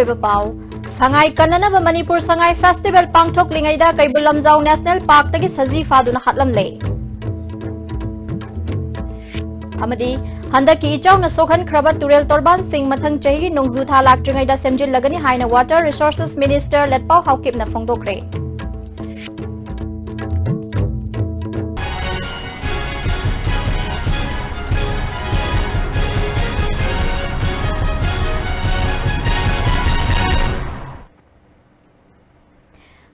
अरोइबा पाउ संगाई कन्ननब मणिपुर संगाई फेस्टिवल पांगथोकलिंगैदा कैबुल लमजाउ नेशनल पार्क तगी सजी फादुना हातलमले अमदी हंदकी इचाउना सोखनख्रबा तुरेल तोरबान सिंह मथंग चही नोंजू था लाक्ट्रिंगैदा सेमजिलगनी हाइना वाटर रिसोर्सेस मिनिस्टर लेटपाउ हाउकिपना फोंदोक्रे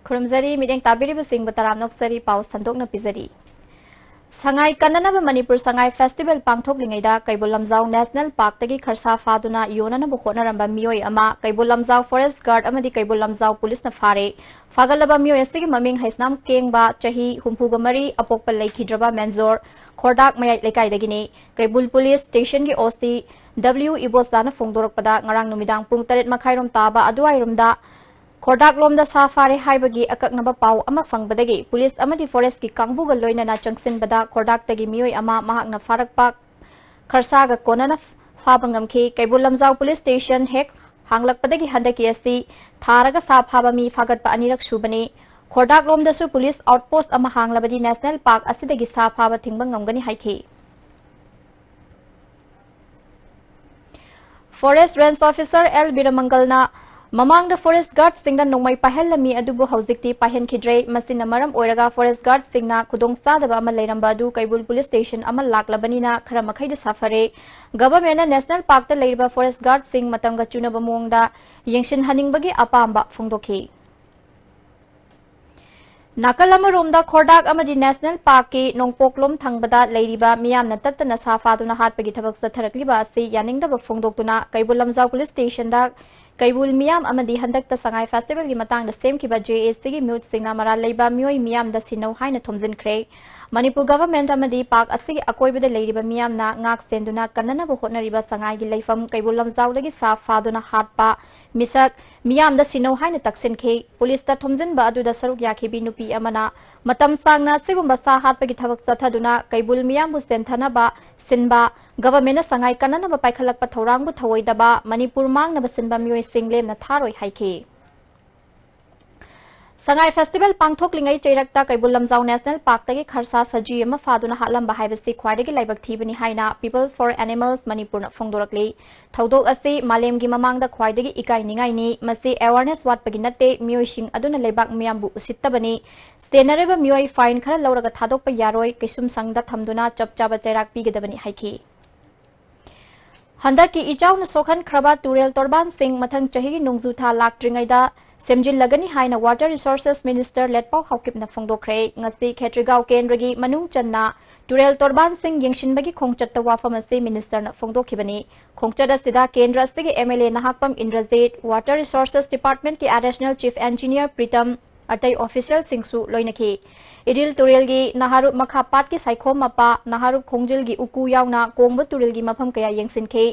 खुरमजरी मिदेंग ताबिरिब सिंह बतराम नोक्सरी पाउ संदोकना पिजरी संगाई कन्ननब मणिपुर संगाई फेस्टिवल पांगथोकलिंगैदा कैबुल लमजाउ नेशनल पार्क तगी खरसा फादुना योननब होटनरंबा मियोय अमा कैबुल लमजाउ फॉरेस्ट गार्ड अमदी कैबुल लमजाउ पुलिस न फारे फागलबा मियोय असगी ममिंग हैसनाम केंगबा चही हुंफुगा मरी अपोकपल लेखिद्रबा मेंजोर खोरडाक मयाई लेकाइदगिनी कैबुल पुलिस स्टेशन की ओसी डब्ल्यू इबोसदाना फोंदोरकपदा ngarang numidang pung 8 makhairom taba aduairomda खोरडाक लोमदा साफारे हाइबगी अककनबा पाउ अमा फंगबदगी पुलिस अमदी फॉरेस्ट की कांगबुगा लोइनना चंगसिनबदा खोरडाक तगी मियोय अमा महाकना फारकपा खरसागा कोनना फाबंगमखी कैबुल लमजाउ पुलिस स्टेशन हेक हांगलकपदगी हंदकी असि थारगा साफाबा मी फागतपा अनिरक सुबनी खोरडाक लोमदसु पुलिस आउटपोस्ट अमा हांगलबदी नेशनल पार्क असिदगी साफाबा थिंगबंगमगनी हाइखी फॉरेस्ट रेंज ऑफिसर एल बीरमंगलना ममांग फॉरेस्ट गार्ड सिंगना नोंमै पाहेलमी अदुबु हौजिक्ति पाहेनखिद्रे मसिना मरम ओइरगा फॉरेस्ट गार्ड सिंगना खुदोंग चादबा अमा लेरंबा अदु कैबुल पुलिस स्टेशन अमा लाक्लबनिना खरा मखैद साफरे गवर्नमेंट नेशनल पार्क ता लेरिबा फॉरेस्ट गार्ड सिंग मतंगा चुनबा मोंगदा यंगसिन हनिंगबगी अपांबा फोंदोखि नाकल अमरोमदा खोरडाक अमदी नेशनल पार्क की नोंपोकलोम थंगबदा लेरिबा मियामना तत्तना साफादुना हाटपगी थबक सथरकलिबा असि यानिंगदबा फोंदोक्तुना कैबुल लमजाउ पुलिस स्टेशन दा कैबुल मियाम अमदी हंदकता संगाई फेस्टिवल की मतंग सेमकिबा जेएसटी की म्यूट सिंगना मरा लेबा मियोय मियाम दा सिनौ हाइना थोमजिनख्रे मणिपुर गवर्नमेंट अमदी पार्क असि अकोइबदा लेरिबा मियामना ngak सेंदुना कन्ननबो होटनरिबा संगाई की लेफम कैबुल लमजाउ लगी साफ फादुना हाटपा मिसक मियाम दा सिनौ हाइना तक्सिनखे पुलिस दा थोमजिनबा अदुदा सरुक याखिबी नुपी अमना मतम सांगना सिगुम्बा सा हाटपगी थबक सथदुना कैबुल मियामबु सेंथनबा सिनबा गवर्नमेंट संगाई कन्ननबा पाइखलकपा थौरांगबु थवैदबा मणिपुर मांगनबा सिनबा मियोय सिंगलेमना थारोय हाइखे संगाई फेस्टिवल पांगथोकलिंगै चैरकता कैबुल लमजाउ नेशनल पार्क तगी खरसा सजी अमा फादुना हालंबा हाइबसि ख्वाइदगी लाइबक थीबनी हाइना पीपल्स फॉर एनिमल्स मणिपुर फोंदोरकली थौदोक असि मालेमगी ममांगदा ख्वाइदगी इकाइनिंगाइनी मसि अवेयरनेस वाटपगी नते मियोयसिंग अदुना लेबाक मियामबु उसित्तबनी स्टेनरेबा मियोय फाइन खरा लौरगा थादोकपा यारोय कैसुम संगदा थमदुना चपचाबा चैराक पीगदबनी हाइखी हंदकी इचाउना सोखनख्रबा तुरेल तोरबान सिंह मथंग चही नोंजू था लाक्ट्रिंगैदा सेमजिलगनी हाइना वाटर रिसोर्सेस मिनिस्टर लेटपाउ हाउकिपना फोंदोक्रे ngasi खेत्रिगाव केंद्रगी मनुंग चन्ना तुरेल तोरबान सिंह यंगशिनबगी खोंगचत्ता वाफम असे मिनिस्टरना फोंदोखिबनी खोंगचत असिदा केंद्र असतिगी MLA Nahakpam Indrajit water resources department की एडिशनल चीफ इंजीनियर प्रीतम अतई ऑफिशियल सिंगसु लोइनखी इडिल तुरेलगी नाहारुप मखापाट की साइखोम मपा नाहारुप खोंगजिलगी उकू यावना कोंगब तुरेलगी मफम कया यंगसिनखे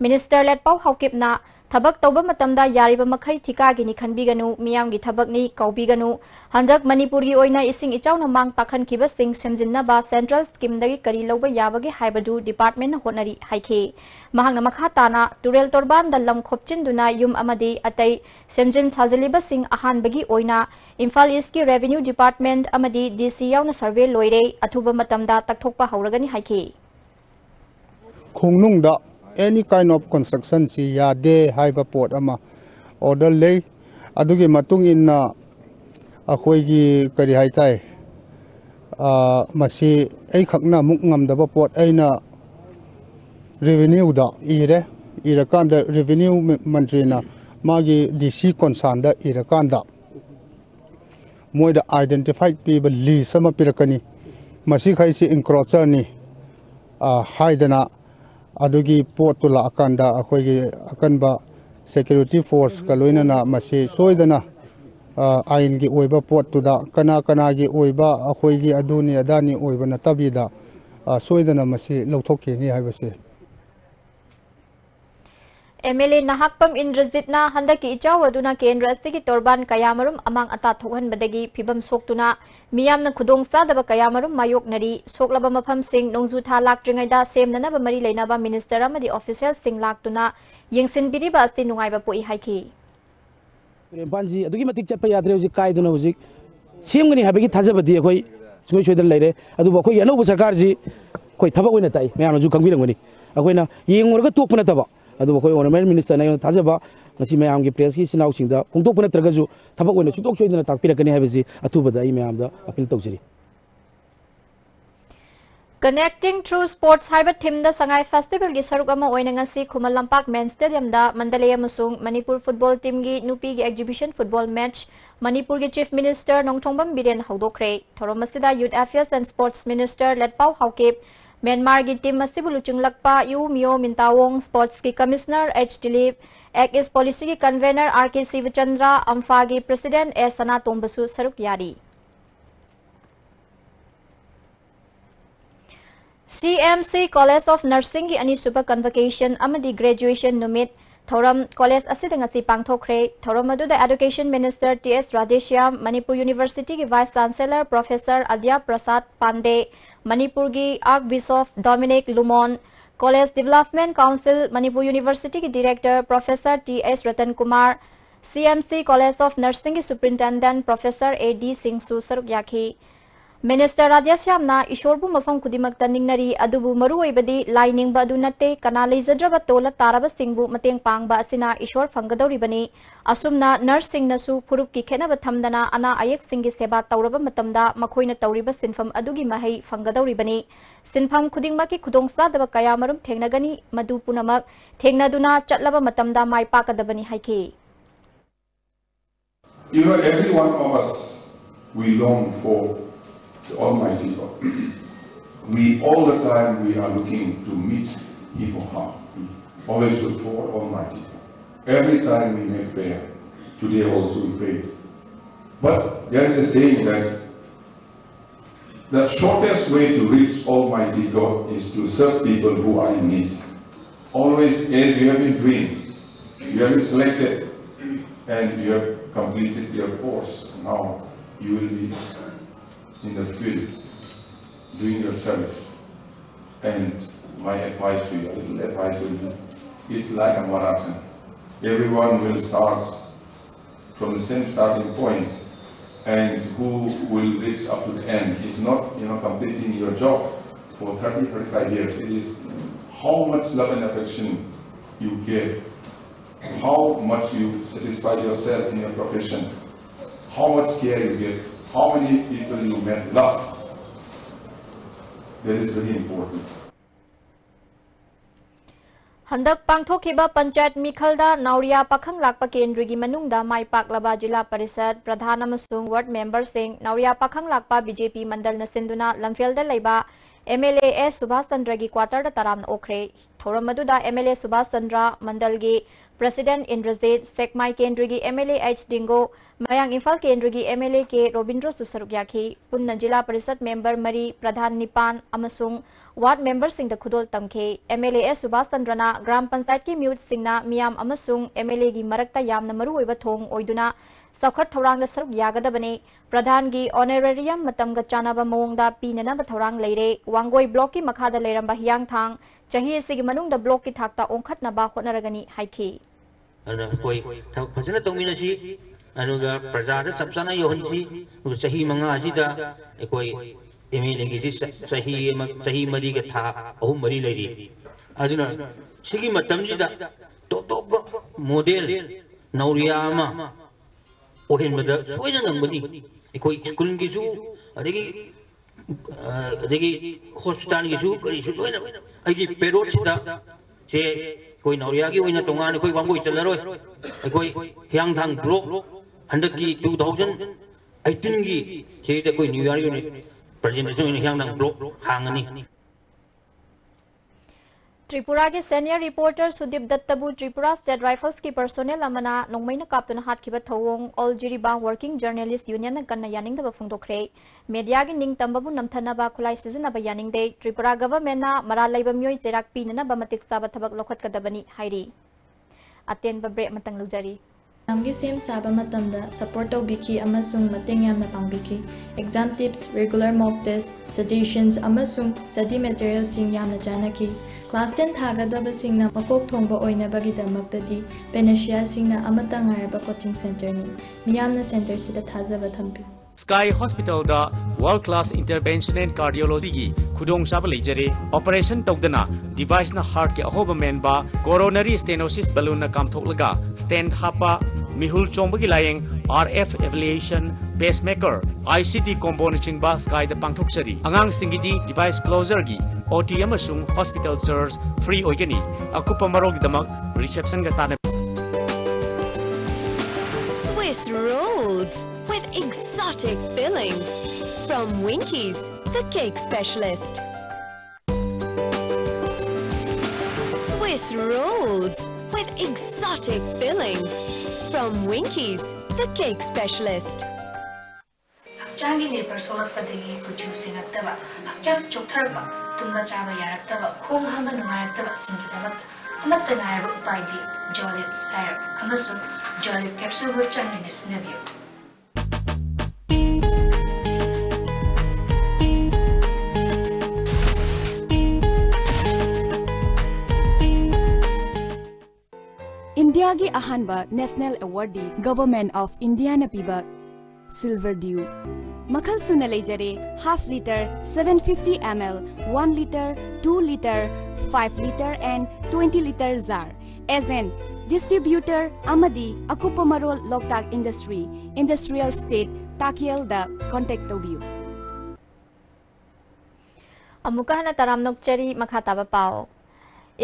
मिनिस्टर लेटपाउ हाउकिपना थबक तौबा मतमदा यारिबा मखै थिकागिनी खनबिगनु मियामगी थबकनी कौबिगनु हंदक मणिपुरगी ओइना इसिंग इचाउना मांग ताखनखिबा सिंग सेमजिन्नबा सेंट्रल स्कीमदगी करी लौबा याबगे हाइबदु डिपार्टमेंट होटनरी हाइखे महांगना मखा ताना तुरेल तोरबान दा लम खोपचिनदुना युम अमदी अतई सेमजिन साजलिबा सिंग अहानबगी ओइना इम्फाल ईस्ट की रेवेन्यू डिपार्टमेंट अमदी डीसी याउना सर्वे लोइरे अथुबा मतमदा तकथोकपा हौरगनी हाइखे खोंगनुंगदा any kind of construction si yade haiba port ama order lei adugi matung inna akhoi gi kari hai tai masi ai khakna muk ngam da port aina revenue da ira kan da revenue mantri na magi dc concern da ira kan da moi da identified people list sama pirakani masi khai si encroacher ni haidana अदुगी पोट तुला अकांदा अखोगी अकनबा security force कलोइनना मसे सोइदना आइन की ओइबा pot तुदा कना कना की ओइबा अखोगी अदुनी अदानी ओइबा नतबीदा सोइदना मसे लौथोकेनी हाइबसे एमएलए नाहकपम इंद्रजीतना हंदकी इचाव अदुना केंद्र असि तोरबान कयामरुम अमांग अता थोहनबदगी फिबम सोक्तुना मियामना खुदोंग चादबा कयामरुम मायोकनरी सोकलबा मफम सिंह नोंजू था लाक्ट्रिंगैदा सेमननबा मरी लेनाबा मिनिस्टर अमदी ऑफिशियल सिंह लाक्तुना यंगसिनबिरिबा असि नुंगाइबा पोई हाइखी Panji, the Gimatic Chapayatri, Kaidun, Simgani Habiki Tazabati, Switch the lady, Adubako, and over Sakarzi, quite Tabawinatai, Mayamazu Kangwini. Akwena, Ying or to Punataba, Adubako, or Minister Tazaba, Nasimayam Gipreski, now sing the Kuntopuna Tragazu, Tabawina, to talk to the Tapira can have a Atuba, the Imam, the Apil Toxiri. Connecting through sports hybrid team the Sangai Festival gi sarugama oinangasi Kumalampak Men Stadium da Mandalay amasung Manipur football team gi nupi gi exhibition football match Manipur gi Chief Minister Nongthongbam Biren haudokre Thoromasida Youth Affairs and Sports Minister Letpau Haukip Myanmar gi team masibulu chunglakpa Yu Myo Mintawong Sports ki Commissioner H Dilip Ek Policy ki Convener RK Sivachandra Amfa gi President S Sana Tombasu saruk yari CMC College of Nursing ki ani super convocation amadi graduation numit Thoram College asidangasi pangthokre Thoram aduda Education Minister TS Radeshyam Manipur University ki Vice Chancellor Professor Adya Prasad Pandey Manipur ki Archbishop Dominic Lumon College Development Council Manipur University ki Director Professor TS Ratan Kumar CMC College of Nursing ki Superintendent Professor AD Singh Su saruk yakhi Minister Radyasyamna Ishorbu mafam kudimak taningnari adubu maruoibadi lining ba adunate kana leijadraba tola taraba singbu mateng pangba asina Ishor fangadoribani asumna nursing nasu purup ki khenaba thamdana ana ayek singi seba tawraba matamda makhoina tawriba sinfam adugi mahai fangadoribani sinfam khudingmaki khudongsadaba kaya marum thengnagani madu punamak thengnaduna chatlaba matamda mai pakadabani haiki You know, every one of us we long for the Almighty God. We all the time we are looking to meet Him or her. We always look for Almighty God. Every time we make prayer. Today also we prayed. But there is a saying that the shortest way to reach Almighty God is to serve people who are in need. Always, as you have been doing, you have been selected and you have completed your course. Now you will be in the field, doing your service. And my advice to you, a little advice will be, it's like a marathon. Everyone will start from the same starting point, and who will reach up to the end is not, completing your job for 30, 35 years. It is how much love and affection you give, how much you satisfy yourself in your profession, how much care you give, how many people you met love. That is very important. Handak pangthokiba Panchayat Mikhalda Nauria Pakhang Lakpa Kendrigi Manungda Mai Paklaba Jila Parisad Pradhan amasung Ward Member Singh Nauria Pakhang Lakpa BJP Mandal na Sinduna Lamfelda Leiba MLA S Subhas Chandra gi quarter da taram okre Thoram maduda MLA Subhas Chandra Mandal gi President Indrajit Sekmai Kendrigi MLA H Dingo Mayang Imphal Kendrigi MLA K Robindra Susaruk yakhi Punna Jila Parisad Member Mari Pradhan Nipan amasung Ward Member Singh da Khudol Tamkhe MLA S Subhas Chandra na Gram Panchayat ki Mute Singna Miyam amasung MLA gi Marakta Yamna Maru oiba thong oiduna Saukhat Thorang da Saruk Yagadabane Pradhan gi Honorarium Matam ga Chanaba Mongda Pinana ba Thorang Leire Wangoi Block ki Makhada Leiramba Hiang Thang Chahi Sigi Manung da Block ki Thakta Ongkhat na ba Honaragani Haiki Ana koi phajana tongmina chi anuga praja da sabsana yohonchi sahi manga asida koi MLA gi sahi mari ga tha ahum mari leiri aduna sigi matam ji da to model Nauria ma ohin mada soja ngambani koi school gi su adegi hospital gi su kari su loina ai payroll sida se koi Nauria ki oina tongan koi wangoi chalaroi koi Hiang Thang block handak ki 2018 gi se da koi New Year unit presentation in Hiang Thang block hangani Tripura के senior reporter Sudip Dattabu Tripura State Rifles की personnel amana nongmaina kaptuna hat kiba thawong all Jiribang Working Journalist Union na kanna yaning da phungdokre media gi ning tambabu namthana ba khulai season ba yaning de Tripura government na mara laiba myoi cherak pi na ba matik sa ba thabak lokhat kadabani hairi aten ba break matang lujari Namgi same saba matamda support tawbiki amasung mateng yamna pangbiki exam tips regular mock tests suggestions amasung study materials sing yamna janaki Class 10 थागदबसिंगना मकोक थोंबा ओइनबगिदमक्तदि पेनेशियासिंगना अमता ngairba coaching center ni miyamna center sida thajaba thampi Sky Hospital da world class intervention and cardiology gi khudong chaba leijare operation tawdana device na heart ke ahoba men ba coronary stenosis balloon na kamthoklaga stent hapa mihul chongba gi layeng RF evaluation pacemaker ICD component ba Sky da pangthoksari angang singidi device closer gi OT amasung hospital charge free oigani akupa marog damak reception ga tana Swiss rolls with exotic fillings from Winkies, the cake specialist. Swiss rolls with exotic fillings from Winkies, the cake specialist. Hakchangi liver solatpadagi puchu singattaba hakchang choktarba tumba chaba yaraktaba khong hama nungayaktaba singidamak amatta ngayaba upaidi jolip syrup amasu jolip capsule changi nisinabiyo India gi ahanba National Awardee Government of India na piba Silver Dew Makhal suna leijare half liter 750 ml 1 liter 2 liter 5 liter and 20 liter jar as an distributor amadi akupa marol loktak industry industrial state takiel da contact tobiu amuka hana taram nokchari makhata ba pao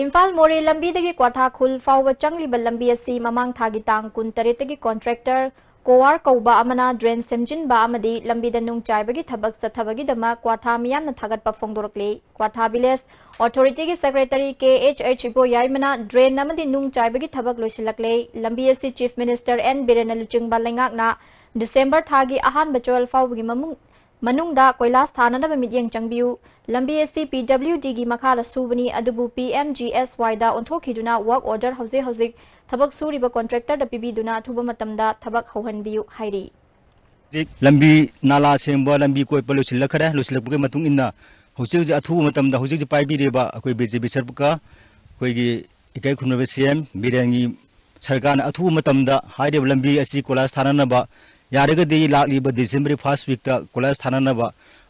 Imphal More lambi dagi kwatha khul fawba changliba lambi asi mamang thagi tang kun taretagi contractor Kowar Kauba amana drain semjin ba amadi lambi da nung chaibagi thabak chathabagi dama kwatha miyamna thagatpa phongdorokle kwatha village authority gi secretary KHH Ibo yaimana drain amadi nung chaibagi thabak loisilakle lambi asi chief minister N Birena Luchingba lengakna December thagi ahan bachol fawgi manungda koilas thanana ba midyang changbiu lambi asi PWD gi makhala subani adubu PMGSY da onthokhiduna work order hauzik thabak suriba contractor da pibiduna thuba matamda thabak hauhanbiu hairi lambi nala semba lambi koi polution lakhare lusilakbuge matung inna hauzik athu matamda hauzik paibireba akoi BJP sarpuka koi gi ikai khunba CM birangi sarkana athu matamda haire lambi asi kolas thanana ba yaragadi lakliba December 1st week ta kolas thanana ba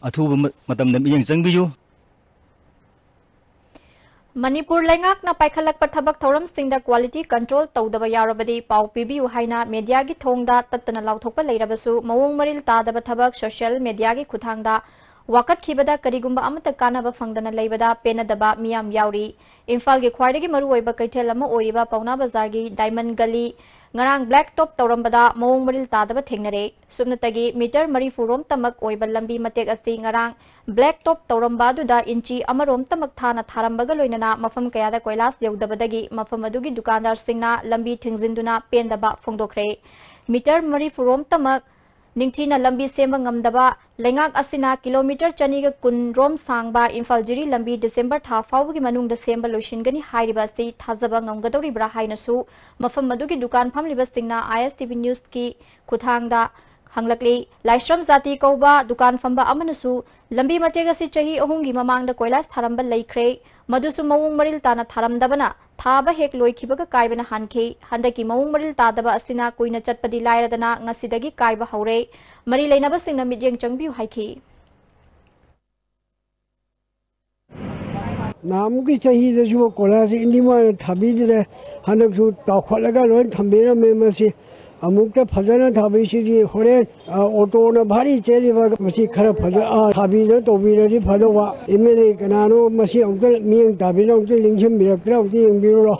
athu matamda miyang changbiu Manipur lengak na paikhalak pathabak thoram singda quality control tawdaba yarabadi pau pibiu haina media gi thongda tatana lauthokpa leirabasu mawong maril tadaba thabak social media gi khuthangda wakat khibada karigumba amata kanaba fangdana leibada penadaba miyam yauri Imphal gi khwaidagi maru oiba kaithel ama oiriba pauna bazar gi diamond gully ngarang black top tawrambada mawong maril tadaba thengnare subnatagi meter mari furom tamak oiba lambi matek asi ngarang black top tawramba duda inchi amarom tamak thana tharambaga loinana mafam kayada koilas yaudabadagi mafam adugi dukandar singna lambi thingzinduna pendaba phongdokre meter mari furom tamak ningthina lambi semba ngamdaba lengak asina kilometer chaniga kun rom sangba Imphal jiri lambi December tha fawgi manungda semba loishingani hairiba si thazaba ngamgadori bra hainasu mafam madugi dukan phamliba singna ISTV news ki khuthangda hanglakli laishram zati kauba dukan famba amanasu lambi matega si chahi ahungi mamangda koilas tharamba laikre madusu mawung maril tana tharamdabana thaba hek loikhibaga kaibana hanke handaki mawung maril tadaba asina kuina chatpadi lairadana ngasidagi kaiba haure mari leinaba singna midyang changbiu haiki namugi chahi da ju kolas indima thabidire hanaksu takholaga loi thambira memasi amukta phajana thabisidi hore auto na bhari cheliba masi khara phaja thabina tobiradi phalowa emele kanano masi amta miyang tabina amta lingcham biraktra amta yangbiro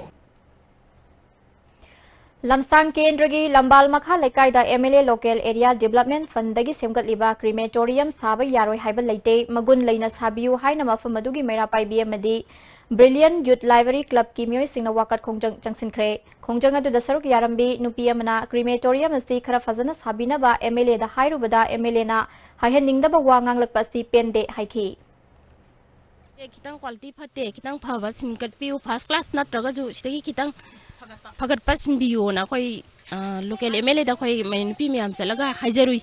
Lamsang Kendragi Lambal Makha Lekaida MLA Local Area Development Fund dagi semgatliba crematorium saba yaroi haiba leite magun leina sabiu haina mafam adugi mera paibi amadi Brilliant Youth Library Club ki mioi singna wakat khongjang changsinkhre khongjang adu da saruk yarambi nupi amana crematorium asi khara fazana sabina ba MLA da hairubada MLA na haihaningda ba wangang lakpa si pende haiki kitang quality phate kitang phaba sinkat piu first class natraga ju sidagi kitang fagat pasin biyo na koi local MLA da koi nupi miyam salaga haijarui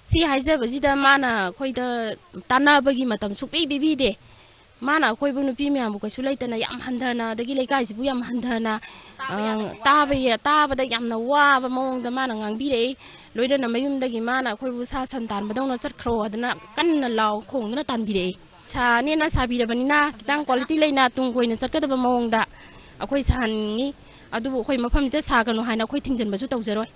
si haijabajida mana koi da tana bagi matam sukbi bibi de mana khoi bu nupi mi amu kasu lai tana yam handana dagi lai kai bu yam handana ta ba da yam na wa ba mong da mana ngang bi dei loida na mayum dagi mana khoi bu sa santan badong na sat khro adana kan na law khong na tan bi dei cha ne na sa bi da banina kitang quality lai na tung koi na sat ka da ba mong da akhoi san ngi adu khoi mafam ja sa ganu haina khoi thingjan ba ju tau jaroi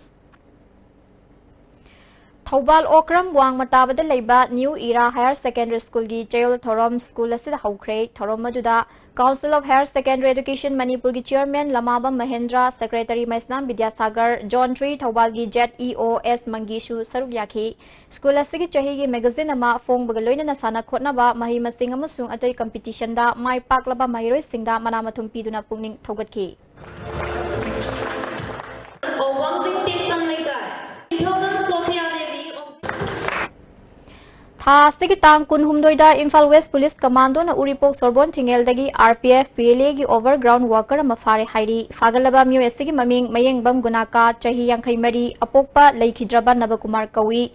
Thobal Okram Wang Matabada Leba New Era Higher Secondary School gi Jail Thorom School asida hawkre Thorom maduda Council of Higher Secondary Education Manipur gi Chairman Lamaba Mahendra Secretary Maisnam Vidyasagar John Tree Thobal gi Jet EOS Mangishu Saruk Yakhi School asigi chahi gi magazine ama fong bagaloina na sana khotna ba mahi masing amasung atai competition da mai paklaba mairoi singda manamathum piduna pungning thogatki Sigi tang kun humdoida Imphal West Police Commando na Uripok Sorbon Tingel dagi RPF PLA gi overground worker ma fare hairi fagalaba myo estigi maming mayeng bam gunaka chahi yankhai mari apokpa leikidraba Navakumar kawi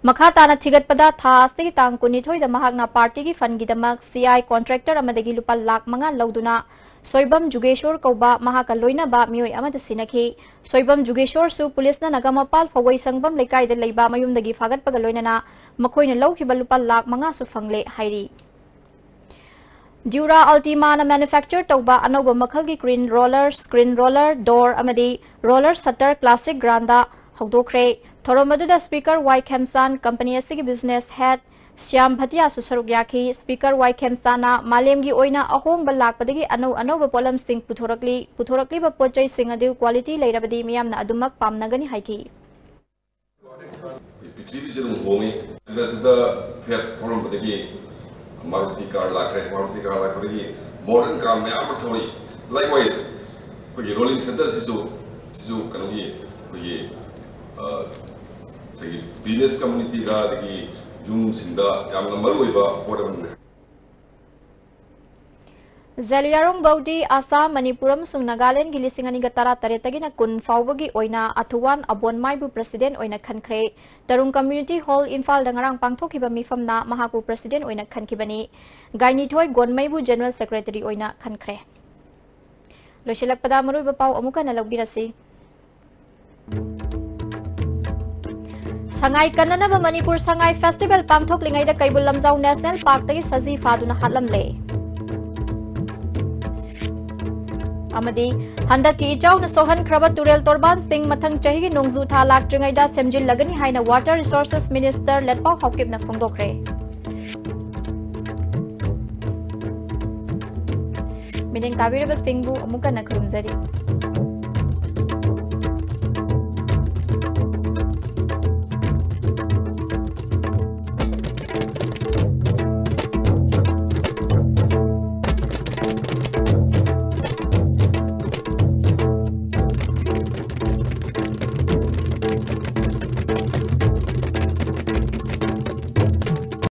makhata na thigat pada sigi tang kuni thoi da mahak na party gi fund gi damak CI contractor amadagi lupa lakh manga lauduna Soibam Jugeshwar Kauba Mahakaloina ba Mioi Amada Sinaki Soibam Jugeshwar su police na nagamapal Fawai Sangbam Lekai de Leiba Mayum dagi Fagat Pagaloina na Makoina Low Hibalupa Lak Manga su Fangle Hairi Dura Ultima na manufacture Tauba Anoba Makalgi screen roller, door Amadi roller shutter classic granda Hogdokre Toromaduda speaker Y Kemsan company asigi business head Syam Bhatia Susaruk Yaki, Speaker Y Kemsana, Malemgi Oina, Ahong Balak Padigi, Ano Polam Singh Putorakli Pochai Sing Adu quality Lairabadi Miam na Adumak Pam Nagani Haiki. Likewise, rolling center business community Zeliarong Baudi Assam Manipuram sung Nagaland gilisingani gatara taretagi na kun fawbagi oina athuwan abon maibu president oina khankre Tarung Community Hall Imphal dangarang pangthokiba mifamna mahaku president oina khankibani gaini thoi gonmaibu general secretary oina khankre Losilakpada marui bapau amuka na lagbirasi Sangai Kananaba Manipur Sangai Festival Pangthok Lingai da Kaibul Lamjau National Park tagi saji faduna hatlamle Amadi Handaki Ijau na sohan kraba Turel Torban Singh mathang chahi gi nongzu tha laktringai da semjil lagani haina Water Resources Minister Letpau Hawkip na phongdokre Miding Kabiraba Singh bu amuka na khurumjari